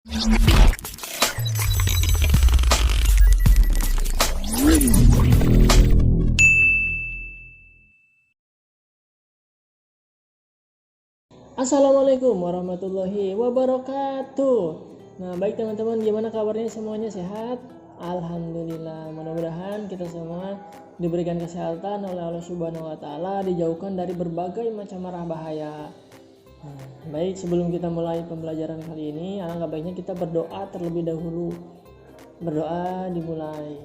Assalamualaikum warahmatullahi wabarakatuh. Nah, baik teman-teman, gimana kabarnya, semuanya sehat? Alhamdulillah. Mudah-mudahan kita semua diberikan kesehatan oleh Allah Subhanahu wa taala, dijauhkan dari berbagai macam mara bahaya. Baik, sebelum kita mulai pembelajaran kali ini, alangkah baiknya kita berdoa terlebih dahulu. Berdoa dimulai.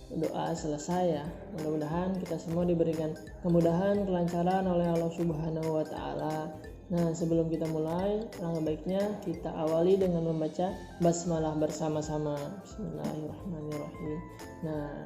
Doa selesai ya. Mudah-mudahan kita semua diberikan kemudahan, kelancaran oleh Allah Subhanahu wa taala. Nah, sebelum kita mulai, alangkah baiknya kita awali dengan membaca basmalah bersama-sama. Bismillahirrahmanirrahim. Nah,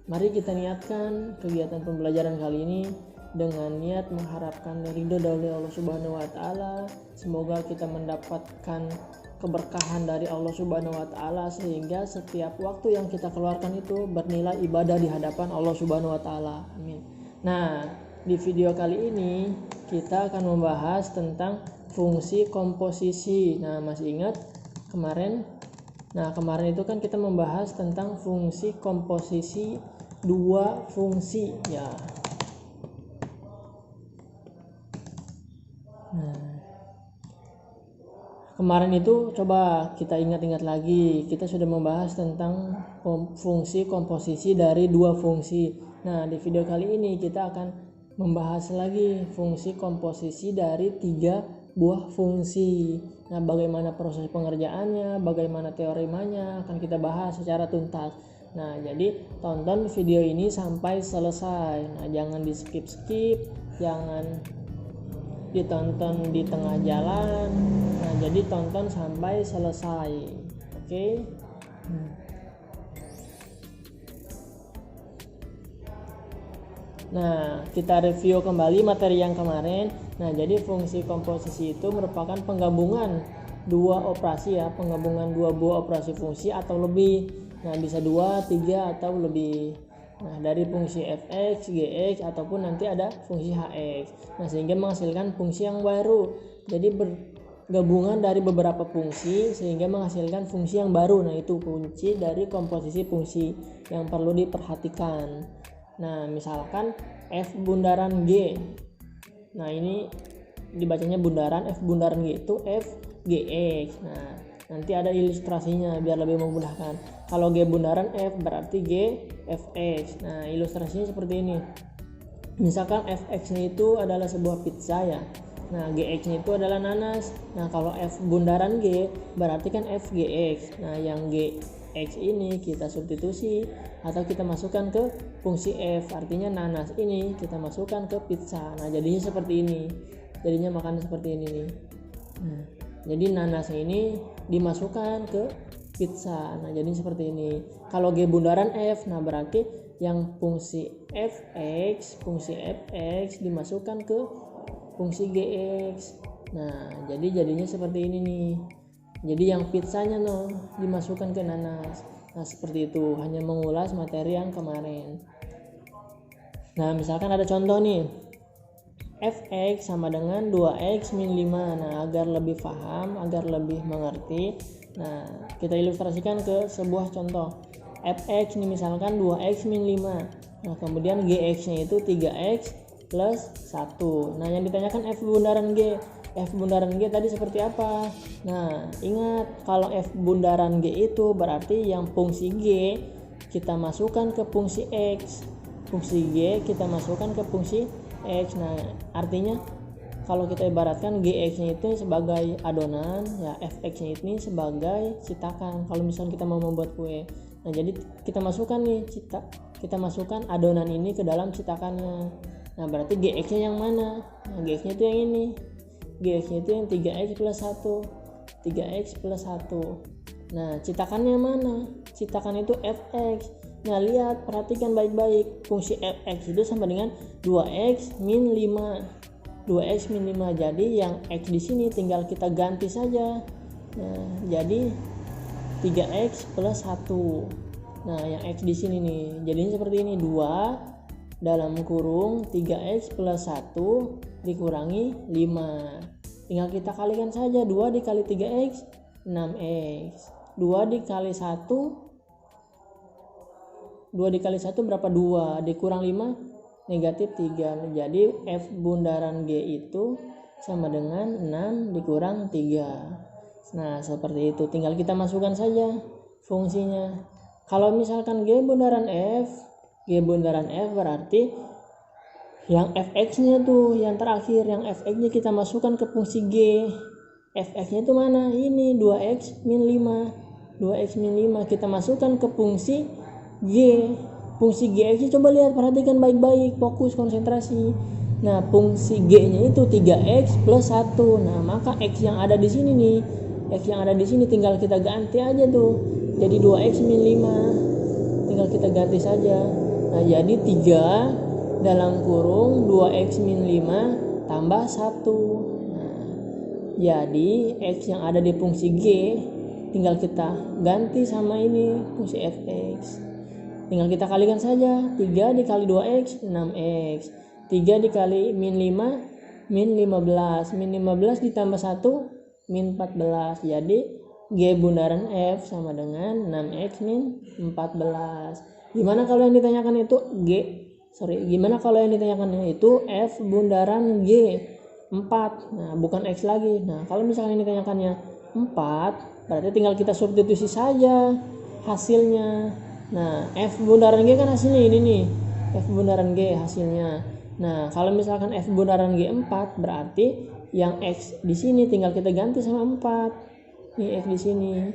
mari kita niatkan kegiatan pembelajaran kali ini dengan niat mengharapkan ridho dari Allah Subhanahu wa taala. Semoga kita mendapatkan keberkahan dari Allah Subhanahu wa taala sehingga setiap waktu yang kita keluarkan itu bernilai ibadah di hadapan Allah Subhanahu wa taala. Amin. Nah, di video kali ini kita akan membahas tentang fungsi komposisi. Nah, masih ingat kemarin? Nah, kemarin itu kan kita membahas tentang fungsi komposisi dua fungsi ya. Kemarin itu coba kita ingat-ingat lagi, kita sudah membahas tentang fungsi komposisi dari dua fungsi. Nah, di video kali ini kita akan membahas lagi fungsi komposisi dari 3 buah fungsi. Nah, bagaimana proses pengerjaannya, bagaimana teoremanya akan kita bahas secara tuntas. Nah, jadi tonton video ini sampai selesai. Nah, jangan di skip-skip, jangan ditonton di tengah jalan. Nah, jadi tonton sampai selesai. Oke. Nah, kita review kembali materi yang kemarin. Nah, jadi fungsi komposisi itu merupakan penggabungan dua operasi ya, penggabungan 2 buah operasi fungsi atau lebih. Nah, bisa 2, 3 atau lebih. Nah, dari fungsi fx, gx ataupun nanti ada fungsi hx. Nah, sehingga menghasilkan fungsi yang baru. Jadi bergabungan dari beberapa fungsi sehingga menghasilkan fungsi yang baru. Nah, itu kunci dari komposisi fungsi yang perlu diperhatikan. Nah, misalkan f bundaran g. Nah, ini dibacanya bundaran, f bundaran g itu f gx. Nah, nanti ada ilustrasinya biar lebih memudahkan. Kalau G bundaran F berarti G Fx. Nah, ilustrasinya seperti ini. Misalkan Fx-nya itu adalah sebuah pizza ya. Nah, Gx-nya itu adalah nanas. Nah, kalau F bundaran G berarti kan Fgx. Nah, yang Gx ini kita substitusi atau kita masukkan ke fungsi F. Artinya nanas ini kita masukkan ke pizza. Nah, jadinya seperti ini. Jadinya makanan seperti ini nih. Nah, jadi nanasnya ini dimasukkan ke pizza. Nah, jadi seperti ini. Kalau G bundaran F, nah berarti yang fungsi fx dimasukkan ke fungsi gx. Nah, jadinya seperti ini nih. Jadi yang pizzanya dimasukkan ke nanas. Nah, seperti itu. Hanya mengulas materi yang kemarin. Nah, misalkan ada contoh nih. Fx sama dengan 2x min 5. Nah, agar lebih paham, agar lebih mengerti, nah kita ilustrasikan ke sebuah contoh. Fx ini misalkan 2x min 5. Nah, kemudian gx nya itu 3x plus 1. Nah, yang ditanyakan f bundaran g. F bundaran g tadi seperti apa? Nah, ingat kalau f bundaran g itu berarti yang fungsi g kita masukkan ke fungsi x, fungsi g kita masukkan ke fungsi x. Nah, artinya kalau kita ibaratkan gx-nya itu sebagai adonan, ya fx-nya ini sebagai cetakan. Kalau misalnya kita mau membuat kue, nah jadi kita masukkan nih kita masukkan adonan ini ke dalam cetakannya. Nah, berarti gx-nya yang mana? Nah, gx-nya itu yang ini. Gx-nya itu yang 3x plus 1. 3x plus 1. Nah, cetakannya mana? Cetakan itu fx. Nah, lihat, perhatikan baik-baik. Fungsi fx itu sama dengan 2x min 5. 2x min 5. Jadi yang x di sini tinggal kita ganti saja. Nah, jadi 3x plus 1. Nah, yang x di sini nih. Jadinya seperti ini, 2 dalam kurung 3x plus 1 dikurangi 5. tinggal kita kalikan saja. 2 dikali 3x 6x. 2 dikali 1 berapa? 2 dikurang 5 negatif 3. Jadi F bundaran G itu sama dengan 6 dikurang 3. Nah seperti itu, tinggal kita masukkan saja fungsinya. Kalau misalkan G bundaran F berarti yang fx-nya tuh yang terakhir, yang fx-nya kita masukkan ke fungsi G. Fx-nya itu mana? Ini 2x min 5. 2x min 5 kita masukkan ke fungsi G. Fungsi Gx coba lihat, perhatikan baik-baik, fokus, konsentrasi. Nah, fungsi G-nya itu 3x plus 1. Nah, maka x yang ada di sini nih, x yang ada di sini tinggal kita ganti aja tuh. Jadi 2x min 5. Tinggal kita ganti saja. Nah, jadi 3 dalam kurung 2x min 5 tambah 1. Nah, jadi x yang ada di fungsi G tinggal kita ganti sama ini fungsi fx. Tinggal kita kalikan saja. 3 dikali 2x 6x. 3 dikali min 5 min 15. Min 15 ditambah 1 min 14. Jadi G bundaran F sama dengan 6x min 14. Gimana kalau yang ditanyakan itu Gimana kalau yang ditanyakan itu F bundaran G 4. Nah, bukan X lagi. Nah, kalau misalnya yang ditanyakannya 4, berarti tinggal kita substitusi saja hasilnya. Nah, F bundaran G kan hasilnya ini nih. F bundaran G hasilnya. Nah, kalau misalkan F bundaran G 4, berarti yang X di sini tinggal kita ganti sama 4. Nih X di sini.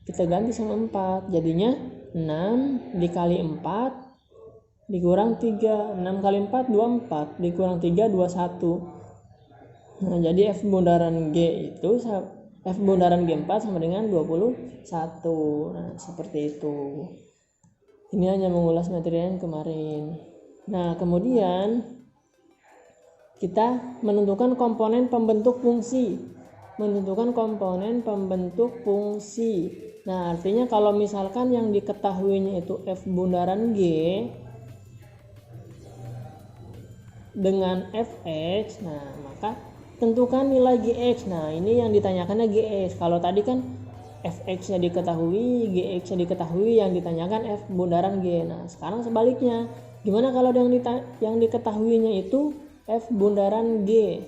Kita ganti sama 4. Jadinya 6 dikali 4 dikurang 3. 6 kali 4 24 dikurang 3 21. Nah, jadi F bundaran G itu F bundaran G4 sama dengan 21. Nah, seperti itu. Ini hanya mengulas materi yang kemarin. Nah, kemudian kita menentukan komponen pembentuk fungsi. Nah, artinya kalau misalkan yang diketahuinya itu F bundaran G dengan Fx, nah maka tentukan nilai Gx. Nah, ini yang ditanyakannya Gx. Kalau tadi kan Fx-nya diketahui, Gx-nya diketahui, yang ditanyakan F bundaran G. Nah, sekarang sebaliknya. Gimana kalau yang diketahuinya itu F bundaran G?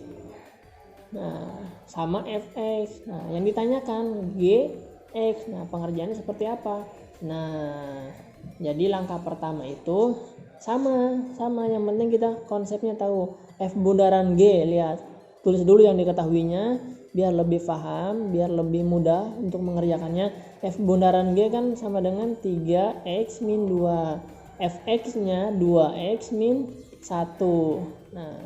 Nah, sama Fx. Nah, yang ditanyakan Gx. Nah, pengerjaannya seperti apa? Nah, jadi langkah pertama itu sama. Yang penting kita konsepnya tahu. F bundaran G, lihat. Tulis dulu yang diketahuinya biar lebih paham, biar lebih mudah untuk mengerjakannya. F bundaran G kan sama dengan 3x min 2. Fx-nya 2x min 1. Nah,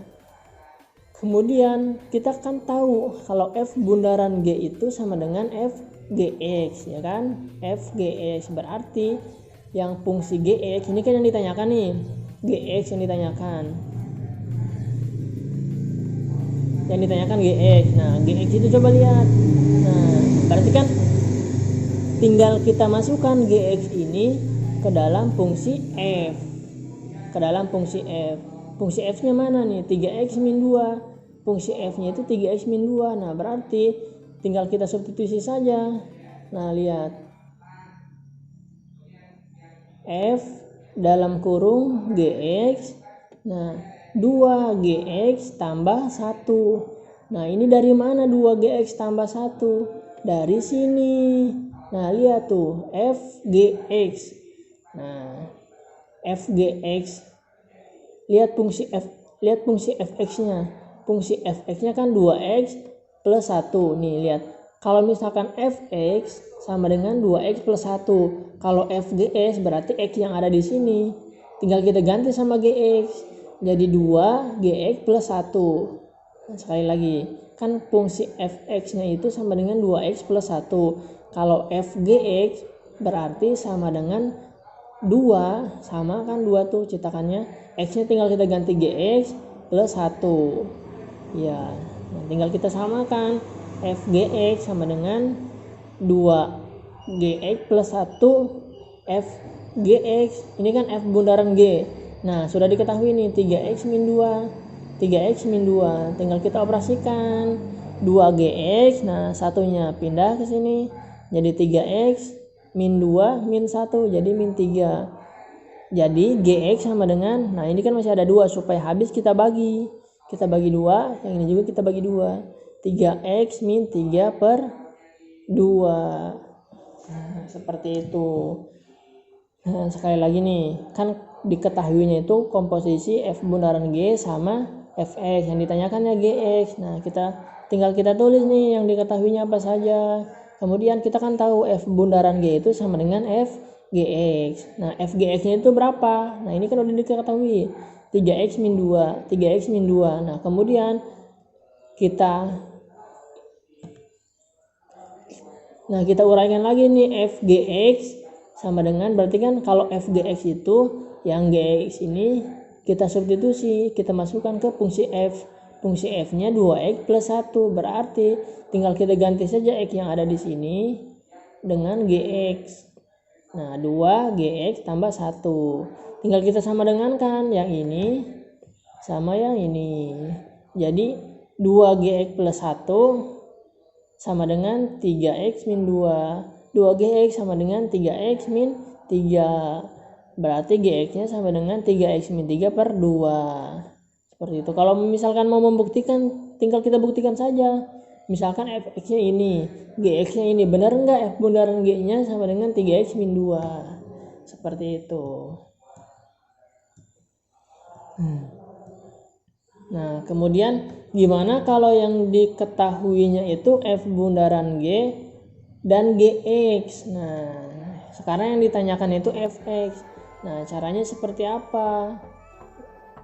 kemudian kita kan tahu kalau F bundaran G itu sama dengan Fgx, ya kan? Fgx berarti yang fungsi Gx ini kan yang ditanyakan nih. Gx yang ditanyakan. Gx. Nah, Gx itu coba lihat. Nah, berarti kan tinggal kita masukkan Gx ini ke dalam fungsi F. Fungsi F-nya mana nih? 3x min 2. Fungsi F-nya itu 3x min 2. Nah, berarti tinggal kita substitusi saja. Nah, lihat. F dalam kurung Gx. Nah, 2Gx tambah 1. Nah, ini dari mana 2Gx tambah 1? Dari sini. Nah, lihat tuh, Fgx. Nah, Fgx. Lihat fungsi Fx-nya. Fungsi Fx-nya kan 2x plus 1. Nih, lihat. Kalau misalkan Fx sama dengan 2x plus 1. Kalau Fgx berarti x yang ada di sini. Tinggal kita ganti sama Gx. Jadi 2Gx plus 1. Nah, sekali lagi, kan fungsi Fx-nya itu sama dengan 2x plus 1. Kalau Fgx berarti sama dengan 2. Sama kan 2 tuh cetakannya. X-nya tinggal kita ganti Gx plus 1. Ya, nah, tinggal kita samakan. Fgx sama dengan 2Gx plus 1 Fgx. Ini kan F bundaran G. Nah, sudah diketahui nih 3x min 2. Tinggal kita operasikan. 2gx. Nah, satunya pindah ke sini jadi 3x min 2 min 1 jadi min 3. Jadi gx sama dengan, nah ini kan masih ada 2, supaya habis kita bagi 2, yang ini juga kita bagi 2, 3x min 3 per 2. Nah, seperti itu. Nah, sekali lagi nih, kan diketahuinya itu komposisi F bundaran G sama Fx, yang ditanyakannya Gx. Nah, tinggal kita tulis nih yang diketahuinya apa saja. Kemudian kita kan tahu F bundaran G itu sama dengan Fgx. Nah, Fgx-nya itu berapa? Nah, ini kan udah diketahui. 3x min 2, 3x min 2. Nah, kemudian kita uraikan lagi nih, Fgx sama dengan, berarti kan kalau Fgx itu yang Gx ini kita substitusi, kita masukkan ke fungsi F. Fungsi F-nya 2x plus 1, berarti tinggal kita ganti saja X yang ada di sini dengan Gx. Nah, 2Gx tambah 1. Tinggal kita sama dengan kan yang ini sama yang ini. Jadi 2Gx plus 1 sama dengan 3x min 2. 2gx sama dengan 3x min 3. Berarti gx-nya sama dengan 3x min 3 per 2. Seperti itu. Kalau misalkan mau membuktikan, tinggal kita buktikan saja. Misalkan fx-nya ini, gx-nya ini. Benar enggak f bundaran g-nya sama dengan 3x min 2? Seperti itu. Nah, kemudian gimana kalau yang diketahuinya itu f bundaran g dan gx? Nah, sekarang yang ditanyakan itu fx. Nah, caranya seperti apa?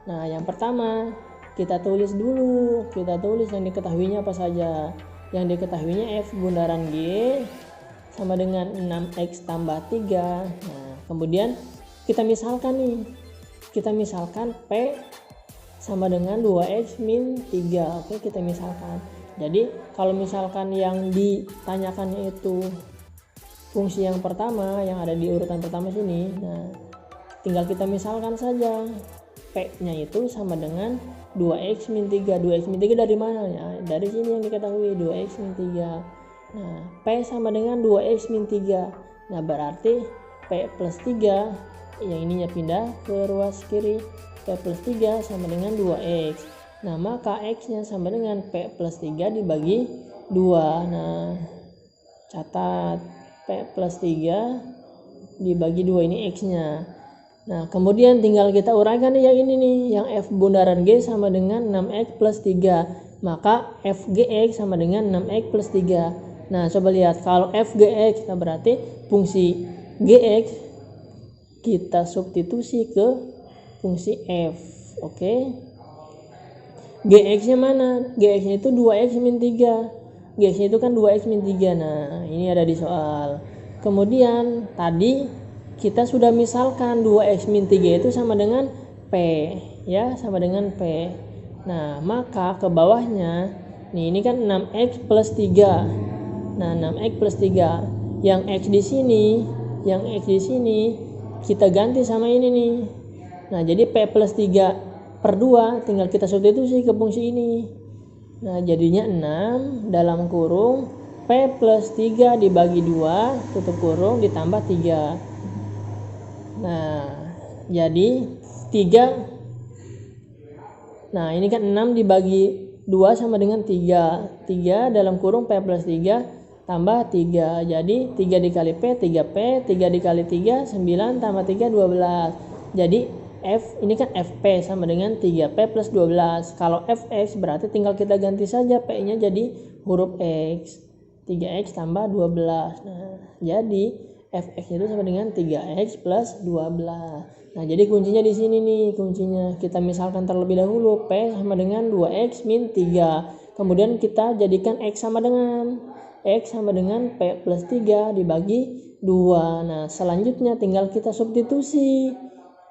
Nah, yang pertama kita tulis dulu, yang diketahuinya apa saja. Yang diketahuinya f bundaran g sama dengan 6x tambah 3. Nah, kemudian kita misalkan nih, p sama dengan 2x min 3. Oke, kita misalkan. Jadi kalau misalkan yang ditanyakannya itu fungsi yang pertama yang ada di urutan pertama sini, nah tinggal kita misalkan saja. P-nya itu sama dengan 2x min 3. 2x min 3 dari mana? Ya, dari sini yang diketahui 2x min 3. Nah, P sama dengan 2x min 3. Nah, berarti P plus 3, yang ininya pindah ke ruas kiri. P plus 3 sama dengan 2x. Nah, maka x-nya sama dengan P plus 3 dibagi 2. Nah, catat P plus 3 dibagi 2, ini x-nya. Nah, kemudian tinggal kita uraikan yang ini nih, yang f bundaran g sama dengan 6x plus 3. Maka fgx sama dengan 6x plus 3. Nah, coba lihat, kalau fgx, nah berarti fungsi gx kita substitusi ke fungsi f. Oke. Gx-nya mana? Gx-nya itu 2x min 3. Gx-nya itu kan 2x min 3. Nah, ini ada di soal. Kemudian tadi kita sudah misalkan 2x min 3 itu sama dengan P, ya, sama dengan P. Nah, maka ke bawahnya nih, ini kan 6x plus 3. Nah, 6x plus 3. Yang x di sini kita ganti sama ini nih. Nah, jadi P plus 3 per 2 tinggal kita substitusi ke fungsi ini. Nah, jadinya 6 dalam kurung P plus 3 dibagi 2 tutup kurung ditambah 3. Nah, jadi 3. Nah, ini kan 6 dibagi 2 sama dengan 3. 3 dalam kurung P plus 3 tambah 3. Jadi 3 dikali P, 3P. 3 dikali 3, 9 tambah 3, 12. Jadi F, ini kan FP sama dengan 3P plus 12. Kalau Fx berarti tinggal kita ganti saja P-nya jadi huruf X. 3X tambah 12. Nah, jadi Fx itu sama dengan 3x plus 12. Nah, jadi kuncinya di sini nih, kuncinya. Kita misalkan terlebih dahulu P sama dengan 2x min 3. Kemudian kita jadikan X sama dengan P plus 3 dibagi 2. Nah, selanjutnya tinggal kita substitusi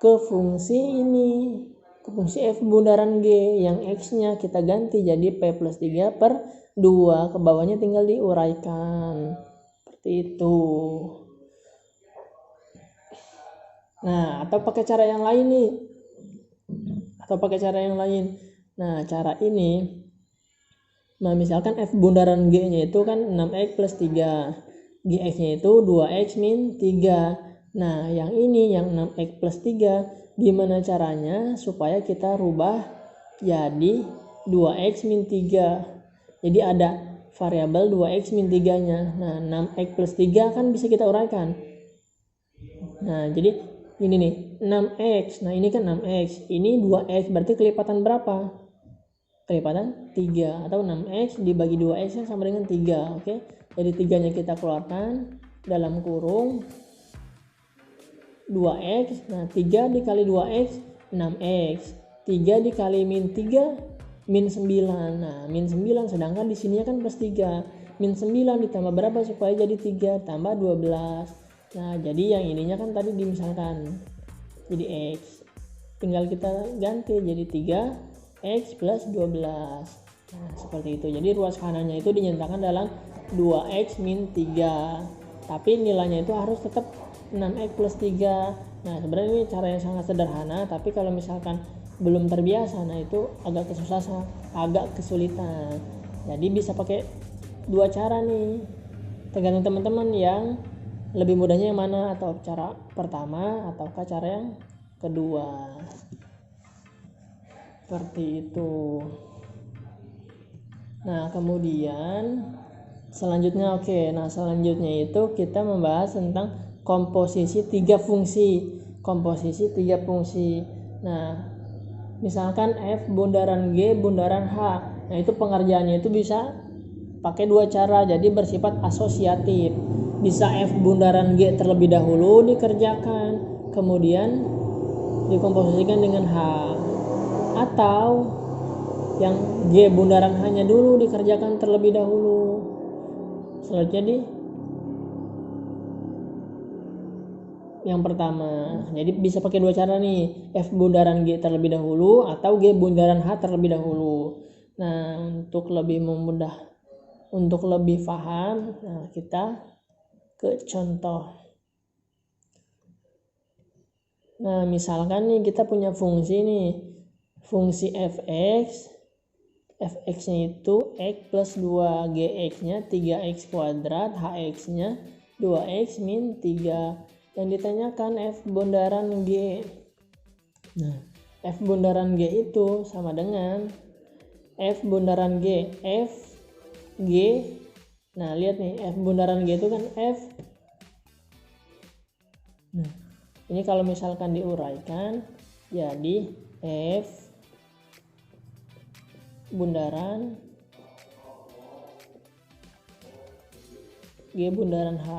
ke fungsi ini, ke fungsi F bundaran G, yang X-nya kita ganti jadi P plus 3 per 2. Ke bawahnya tinggal diuraikan. Seperti itu. Nah, atau pakai cara yang lain nih. Nah, cara ini Nah, misalkan f bundaran g-nya itu kan 6x plus 3. Gx-nya itu 2x min 3. Nah, yang ini yang 6x plus 3, gimana caranya supaya kita rubah jadi 2x min 3. Jadi ada variabel 2x min 3-nya. Nah, 6x plus 3 kan bisa kita uraikan. Nah, jadi ini nih, 6x. Nah, ini kan 6x. Ini 2x, berarti kelipatan berapa? Kelipatan 3, atau 6x dibagi 2x kan sama dengan 3. Oke. Jadi 3-nya kita keluarkan, dalam kurung 2x. Nah, 3 dikali 2x 6x. 3 dikali min 3 min 9. Nah, min 9, sedangkan di sininya kan plus 3. Min 9 ditambah berapa supaya jadi 3? Tambah 12. Nah, jadi yang ininya kan tadi dimisalkan jadi x. Tinggal kita ganti jadi 3x plus 12. Nah, seperti itu. Jadi ruas kanannya itu dinyatakan dalam 2x min 3. Tapi nilainya itu harus tetap 6x plus 3. Nah, sebenarnya ini cara yang sangat sederhana, tapi kalau misalkan belum terbiasa, nah itu agak kesulitan. Jadi bisa pakai dua cara nih. Tergantung teman-teman yang lebih mudahnya yang mana, atau cara pertama ataukah cara yang kedua. Seperti itu. Nah, kemudian selanjutnya selanjutnya itu kita membahas tentang komposisi tiga fungsi. Nah, misalkan f bundaran g bundaran h. Nah, itu pengerjaannya itu bisa pakai dua cara, jadi bersifat asosiatif. Bisa f bundaran g terlebih dahulu dikerjakan, kemudian dikomposisikan dengan h, atau yang g bundaran h-nya dulu dikerjakan terlebih dahulu. Selanjutnya yang pertama, jadi bisa pakai dua cara nih, f bundaran g terlebih dahulu atau g bundaran h terlebih dahulu. Nah, untuk lebih paham, nah kita ke contoh. Nah, misalkan nih kita punya fungsi fx-nya itu x plus 2, gx-nya 3x kuadrat, hx-nya 2x min 3. Yang ditanyakan f bundaran g. Nah, f bundaran g itu sama dengan f bundaran g, f g. Nah, lihat nih, f bundaran g itu kan f. Nah, ini kalau misalkan diuraikan jadi f bundaran g bundaran h.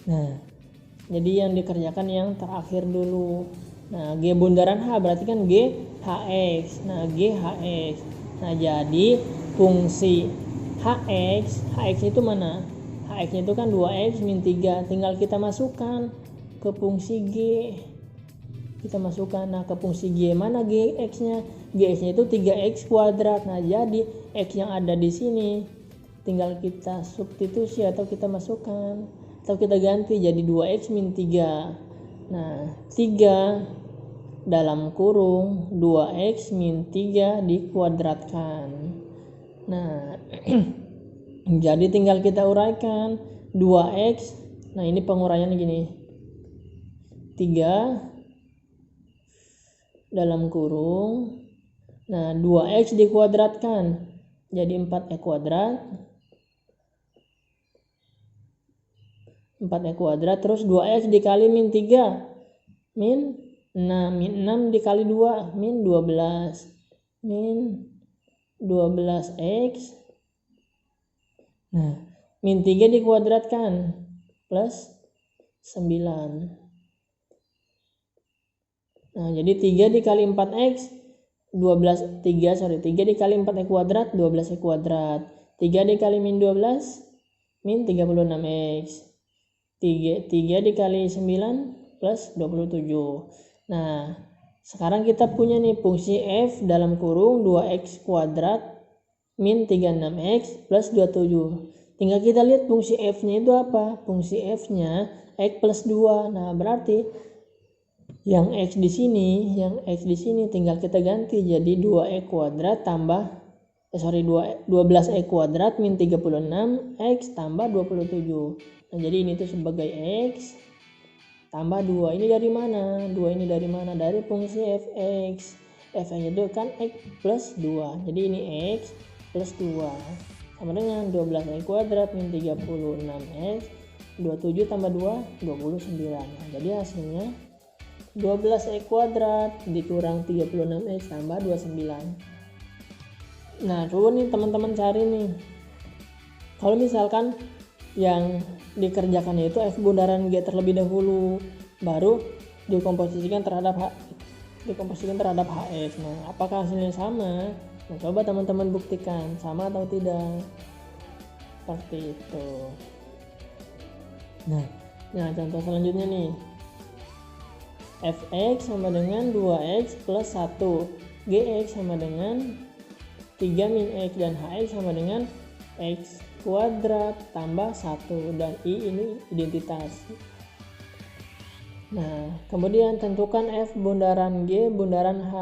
Nah, jadi yang dikerjakan yang terakhir dulu. Nah, g bundaran h berarti kan g hx. Nah, g hx. Nah, jadi fungsi hx itu mana? Hx itu kan 2x min 3. Tinggal kita masukkan ke fungsi g. Kita masukkan. Nah, ke fungsi g mana gx-nya? Gx-nya itu 3x kuadrat. Nah, jadi x yang ada di sini tinggal kita substitusi atau kita masukkan, atau kita ganti jadi 2x min 3. Nah, 3 dalam kurung 2x min 3 dikuadratkan. Nah, jadi tinggal kita uraikan 2x. Nah, ini penguraiannya gini, 3 dalam kurung, nah 2x dikuadratkan jadi 4x kuadrat, 4x kuadrat, terus 2x dikali min 3 min 6, min 6 dikali 2 min 12, min 12x. Nah, min 3 dikuadratkan plus 9. Nah, jadi 3 dikali 4x 3 dikali 4x kuadrat 12x kuadrat. 3 dikali min 12 min 36x. 3 dikali 9 plus 27. Nah, sekarang kita punya nih fungsi f dalam kurung 2x kuadrat min 36x plus 27. Tinggal kita lihat fungsi f-nya itu apa? Fungsi f-nya x plus 2. Nah, berarti Yang X di sini tinggal kita ganti jadi 2E kuadrat tambah 12E kuadrat min 36 X tambah 27. Nah, jadi ini tuh sebagai X tambah 2. Ini dari mana? 2 ini dari mana? Dari fungsi fx. Fx itu kan X plus 2. Jadi ini X plus 2 sama dengan 12x kuadrat min 36x 27 tambah 2 29. Nah, jadi hasilnya 12x kuadrat dikurang 36x tambah 29. Nah, coba nih teman-teman cari nih. Kalau misalkan yang dikerjakan itu F bundaran G terlebih dahulu, baru dikomposisikan terhadap HX. Nah, apakah hasilnya sama? Nah, coba teman-teman buktikan sama atau tidak. Seperti itu. Nah, contoh selanjutnya nih. Fx sama dengan 2x plus 1, Gx sama dengan 3 min x, dan Hx sama dengan x kuadrat tambah 1, dan I ini identitas. Nah, kemudian tentukan F bundaran G bundaran H.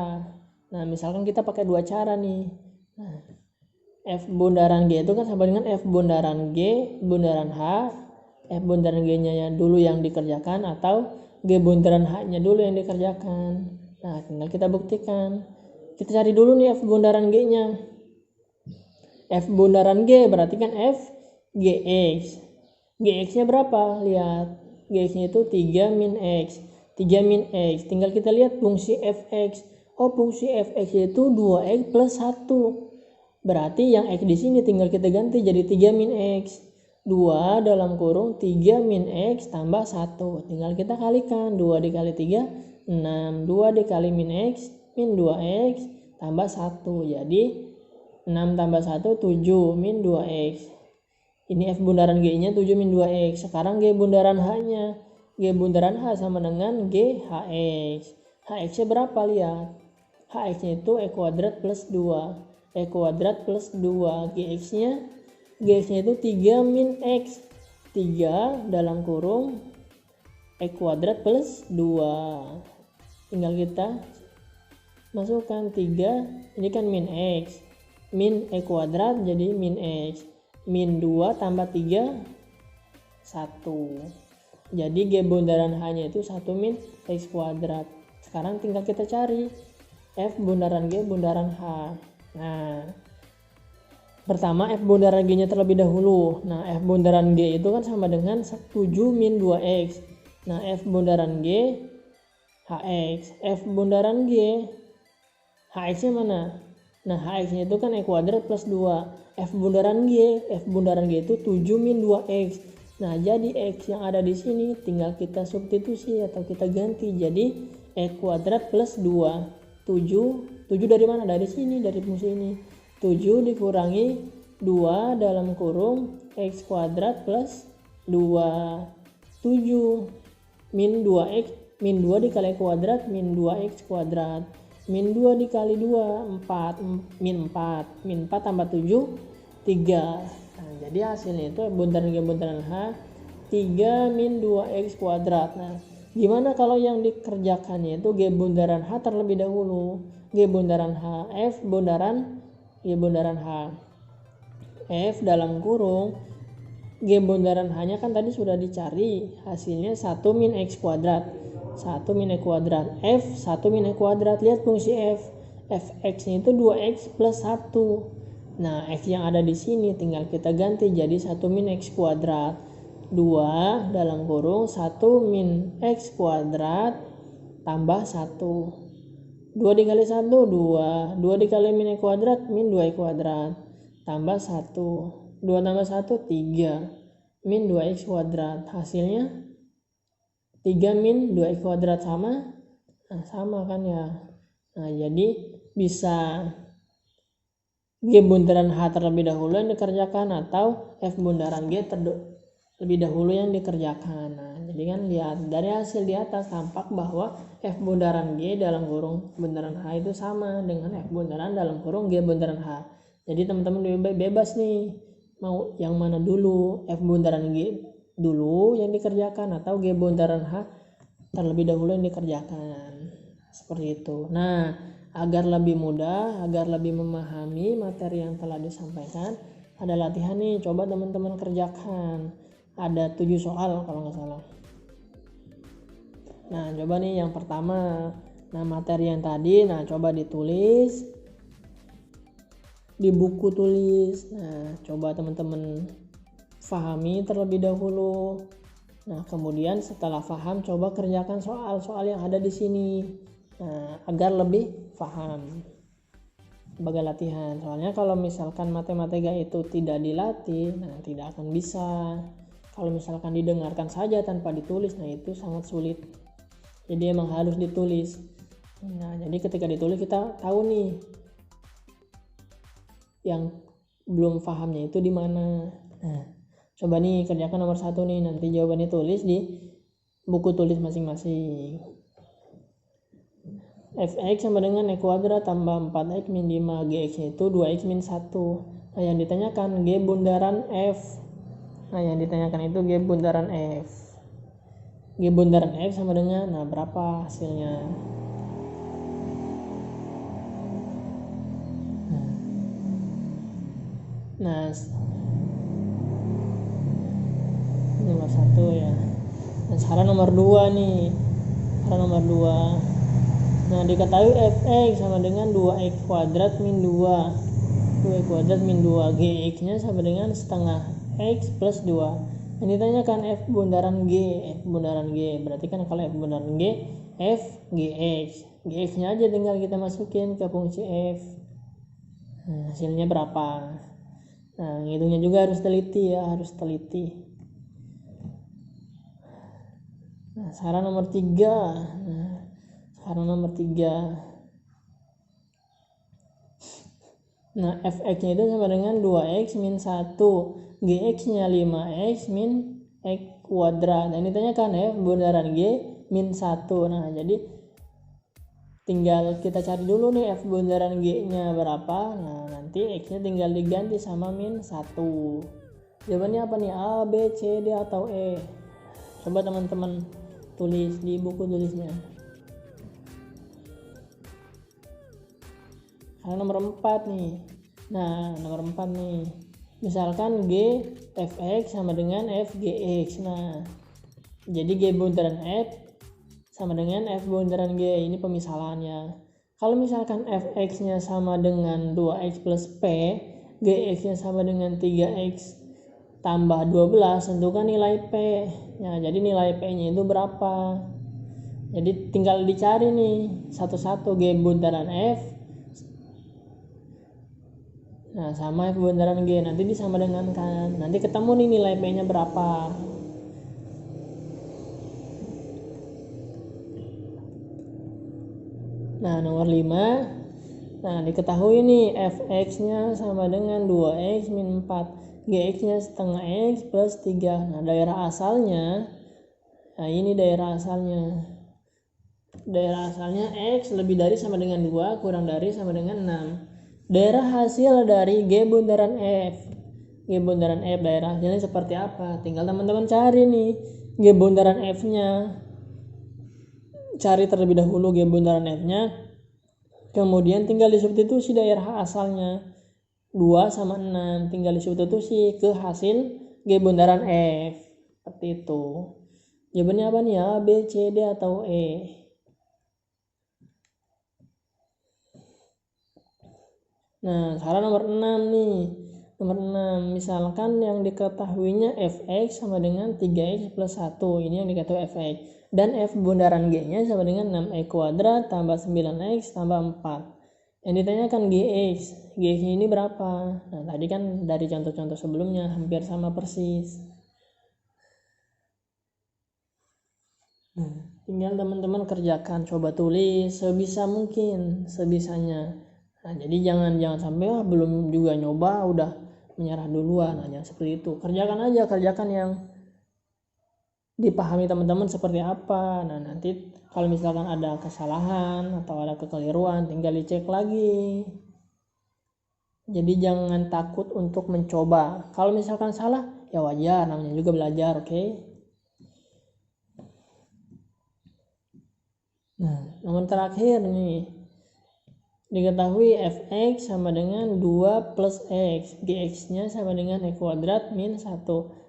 Nah, misalkan kita pakai dua cara nih. Nah, F bundaran G itu kan sama dengan F bundaran G bundaran H. F bundaran G-nya dulu yang dikerjakan atau G bundaran H-nya dulu yang dikerjakan. Nah, tinggal kita buktikan. Kita cari dulu nih F bundaran G-nya. F bundaran G berarti kan F Gx. Gx-nya berapa? Lihat. Gx-nya itu 3 min X. 3 min X. Tinggal kita lihat fungsi Fx. Oh, fungsi Fx itu 2X plus 1. Berarti yang X di sini tinggal kita ganti jadi 3 min X. 2 dalam kurung 3 min X tambah 1. Tinggal kita kalikan. 2 dikali 3, 6. 2 dikali min X, min 2X tambah 1. Jadi 6 tambah 1, 7 min 2X. Ini F bundaran G-nya 7 min 2X. Sekarang G bundaran H-nya. G bundaran H sama dengan GHX. HX-nya berapa? Lihat. HX-nya itu E kuadrat plus 2. E kuadrat plus 2. GX-nya itu 3 min X. 3 dalam kurung E kuadrat plus 2. Tinggal kita masukkan 3. Ini kan min X. Min E kuadrat jadi min X. Min 2 tambah 3, 1. Jadi G bundaran H-nya itu 1 min X kuadrat. Sekarang tinggal kita cari F bundaran G bundaran H. Nah, pertama F bundaran G-nya terlebih dahulu. Nah, F bundaran G itu kan sama dengan 7 min 2X. Nah, F bundaran G HX. F bundaran G HX-nya mana? Nah, HX-nya itu kan E kuadrat plus 2. F bundaran G itu 7 min 2X. Nah, jadi X yang ada di sini tinggal kita substitusi atau kita ganti jadi E kuadrat plus 2. 7 dari mana? Dari sini, dari fungsi ini. 7 dikurangi 2 dalam kurung X kuadrat plus 2. 7 min 2X, min 2 dikali kuadrat min 2X kuadrat. Min 2 dikali 2, 4, min 4. Min 4 tambah 7, 3. Nah, jadi hasilnya itu bundaran G bundaran H 3 min 2X kuadrat. Nah, gimana kalau yang dikerjakannya itu G bundaran H terlebih dahulu? G bundaran H, F bundaran G bundaran H. F dalam kurung G bundaran H-nya kan tadi sudah dicari. Hasilnya 1 min X kuadrat. 1 min X kuadrat. F 1 min X kuadrat. Lihat fungsi F. Fx-nya itu 2X plus 1. Nah, X yang ada di sini tinggal kita ganti jadi 1 min X kuadrat. 2 dalam kurung 1 min X kuadrat tambah 1. 2 dikali 1, 2. 2 dikali min X kuadrat, min 2X kuadrat. Tambah 1. 2 tambah 1, 3. Min 2X kuadrat. Hasilnya 3 min 2X kuadrat sama? Nah, sama kan ya. Nah, jadi bisa G bundaran H terlebih dahulu yang dikerjakan atau F bundaran G terlebih dahulu yang dikerjakan. Nah, jadi kan lihat dari hasil di atas tampak bahwa F bundaran G dalam kurung bundaran H itu sama dengan F bundaran dalam kurung G bundaran H. Jadi teman-teman bebas nih mau yang mana dulu, F bundaran G dulu yang dikerjakan atau G bundaran H terlebih dahulu yang dikerjakan. Seperti itu. Nah, agar lebih mudah, agar lebih memahami materi yang telah disampaikan, ada latihan nih, coba teman-teman kerjakan. Ada 7 soal kalau nggak salah. Nah, coba nih yang pertama. Nah, materi yang tadi, nah coba ditulis di buku tulis. Nah, coba teman-teman pahami terlebih dahulu. Nah, kemudian setelah paham, coba kerjakan soal-soal yang ada di sini. Nah, agar lebih paham sebagai latihan. Soalnya kalau misalkan matematika itu tidak dilatih, nah tidak akan bisa. Kalau misalkan didengarkan saja tanpa ditulis, nah itu sangat sulit. Jadi emang harus ditulis. Nah, jadi ketika ditulis kita tahu nih yang belum pahamnya itu di mana. Nah, coba nih kerjakan nomor 1 nih, nanti jawabannya tulis di buku tulis masing-masing. Fx sama dengan x kuadrat tambah 4x min 5, gx itu 2x min 1. Nah, yang ditanyakan g bundaran f. Nah, yang ditanyakan itu g bundaran f. G bundaran f sama dengan, nah berapa hasilnya? Nah, nomor 1 ya. Nah, sekarang nomor 2 nih. Nah, diketahui fx sama dengan 2x kuadrat min 2. 2x kuadrat min 2. Gx nya sama dengan setengah x plus 2. Yang ditanyakan f bundaran g. Berarti kan kalau f bundaran g, f gx. Gx nya aja tinggal kita masukin ke fungsi f. Nah, hasilnya berapa? Nah, ngitungnya juga harus teliti ya, Nah, sekarang nomor 3. Nah, fx-nya itu sama dengan 2x min 1. Gx-nya 5x min x kuadrat. Nah, ini ditanyakan f bundaran g min 1. Nah, jadi tinggal kita cari dulu nih f bundaran g-nya berapa. Nah, nanti x-nya tinggal diganti sama min 1. Jawabannya apa nih? A, B, C, D, atau E? Coba teman-teman tulis di buku tulisnya. Nomor 4 nih. Nah, nomor 4 nih. Misalkan G fx sama dengan f gx. Nah, jadi G bundaran f sama dengan f bundaran g. Ini pemisalannya. Kalau misalkan fx-nya sama dengan 2x plus p, gx-nya sama dengan 3x tambah 12, tentukan nilai p. Nah, jadi nilai p-nya itu berapa? Jadi tinggal dicari nih satu-satu. G bundaran f, nah sama f bundaran g, nanti disama dengan kan. Nanti ketemu nih nilai p-nya berapa. Nah, nomor 5. Nah, diketahui nih fx-nya sama dengan 2x min 4. Gx-nya setengah x plus 3. Nah, daerah asalnya. Nah, ini daerah asalnya. Daerah asalnya x lebih dari sama dengan 2 kurang dari sama dengan 6. Daerah hasil dari G bundaran F. G bundaran F daerah hasilnya seperti apa? Tinggal teman-teman cari nih G bundaran F-nya. Cari terlebih dahulu G bundaran F-nya. Kemudian tinggal disubstitusi daerah asalnya. 2 sama 6. Tinggal disubstitusi ke hasil G bundaran F. Seperti itu. Jawabannya apa nih? A, B, C, D, atau E? Nah, sekarang nomor 6 nih. Nomor 6, misalkan yang diketahuinya fx sama dengan 3x plus 1. Ini yang diketahui fx. Dan f bundaran g-nya sama dengan 6x kuadrat tambah 9x tambah 4. Yang ditanyakan gx. Gx ini berapa? Nah, tadi kan dari contoh-contoh sebelumnya hampir sama persis. Tinggal teman-teman kerjakan, coba tulis sebisa mungkin, sebisanya. Nah, jadi jangan sampai belum juga nyoba udah menyerah duluan. Nah, jangan seperti itu. Kerjakan yang dipahami teman-teman seperti apa. Nah, nanti kalau misalkan ada kesalahan atau ada kekeliruan, tinggal dicek lagi. Jadi jangan takut untuk mencoba. Kalau misalkan salah, ya wajar, namanya juga belajar, oke? Nah, nomor terakhir nih, diketahui fx sama dengan 2 plus x, gx-nya sama dengan x kuadrat min 1,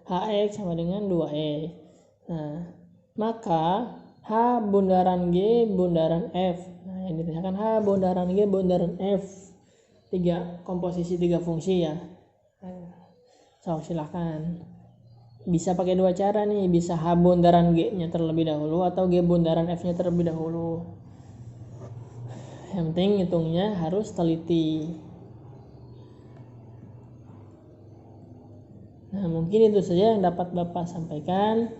hx sama dengan 2x. Nah, maka h bundaran g bundaran f. Nah, yang ditanyakan h bundaran g bundaran f. Komposisi 3 fungsi ya. So, silahkan. Bisa pakai dua cara nih, bisa h bundaran g-nya terlebih dahulu atau g bundaran f-nya terlebih dahulu. Yang penting hitungnya harus teliti. Nah, mungkin itu saja yang dapat Bapak sampaikan.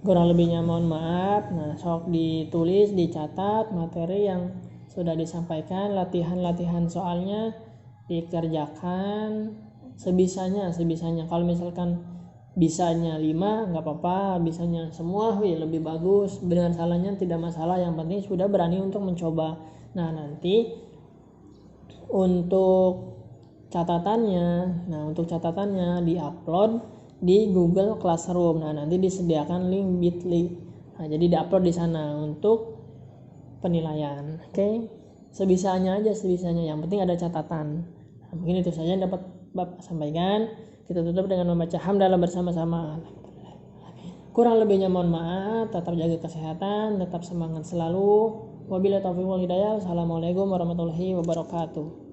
Kurang lebihnya mohon maaf. Nah, sok ditulis, dicatat materi yang sudah disampaikan, latihan-latihan soalnya dikerjakan sebisanya. Kalau misalkan bisanya 5 nggak apa-apa, bisanya semua lebih bagus, benar salahnya tidak masalah, yang penting sudah berani untuk mencoba. Nah, nanti untuk catatannya diupload di Google Classroom. Nah, nanti disediakan link Bitly. Nah, jadi diupload di sana untuk penilaian. Oke. Sebisanya, yang penting ada catatan. Nah, mungkin itu saja yang dapat Bapak sampaikan. Kita tutup dengan membaca hamdalah bersama-sama. Kurang lebihnya mohon maaf. Tetap jaga kesehatan, tetap semangat selalu. Wabillahi taufiq wal hidayah. Assalamualaikum warahmatullahi wabarakatuh.